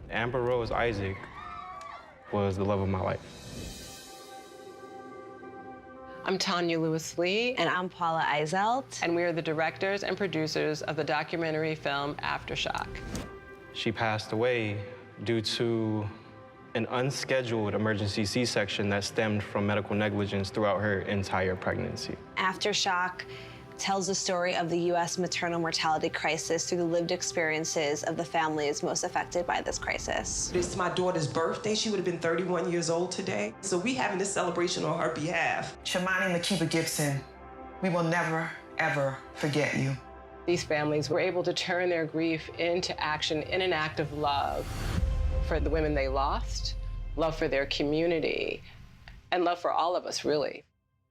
Amber Rose Isaac was the love of my life. I'm Tanya Lewis-Lee. And I'm Paula Eizelt. And we are the directors and producers of the documentary film Aftershock. She passed away due to an unscheduled emergency C-section that stemmed from medical negligence throughout her entire pregnancy. Aftershock tells the story of the U.S. maternal mortality crisis through the lived experiences of the families most affected by this crisis. It's my daughter's birthday. She would have been 31 years old today. So we having this celebration on her behalf. Shamani Makiba Gibson, we will never, ever forget you. These families were able to turn their grief into action in an act of love for the women they lost, love for their community, and love for all of us, really.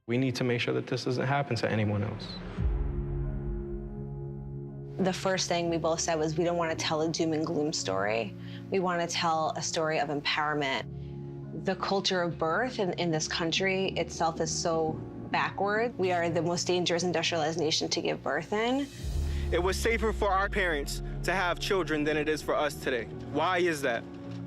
We need to make sure that this doesn't happen to anyone else. The first thing we both said was we don't want to tell a doom and gloom story. We want to tell a story of empowerment. The culture of birth in this country itself is so backward. We are the most dangerous industrialized nation to give birth in. It was safer for our parents to have children than it is for us today. Why is that?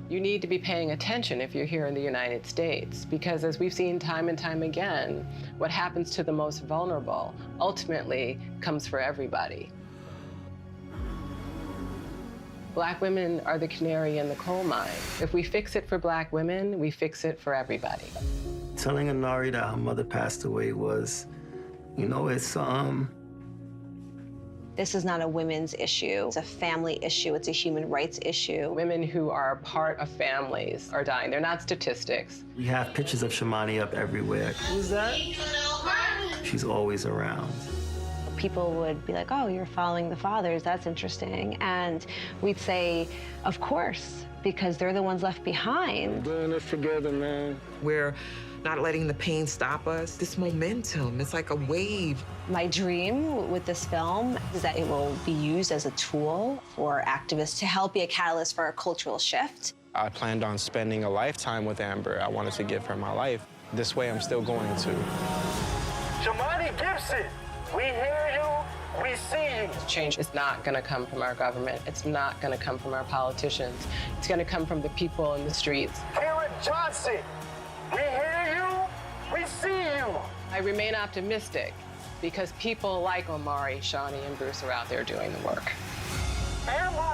You need to be paying attention if you're here in the United States, because as we've seen time and time again, what happens to the most vulnerable ultimately comes for everybody. Black women are the canary in the coal mine. If we fix it for Black women, we fix it for everybody. Telling Anari that her mother passed away was, This is not a women's issue. It's a family issue. It's a human rights issue. Women who are part of families are dying. They're not statistics. We have pictures of Shamani up everywhere. Who's that? She's always around. People would be like, oh, you're following the fathers, that's interesting. And we'd say, of course, because they're the ones left behind. We're doing this together, man. We're not letting the pain stop us. This momentum, it's like a wave. My dream with this film is that it will be used as a tool for activists to help be a catalyst for a cultural shift. I planned on spending a lifetime with Amber. I wanted to give her my life. This way, I'm still going to. Shamani Gibson, we hear you, we see you. Change is not going to come from our government. It's not going to come from our politicians. It's going to come from the people in the streets. Karen Johnson, we hear you, we see you. I remain optimistic because people like Omari, Shawnee, and Bruce are out there doing the work. Amber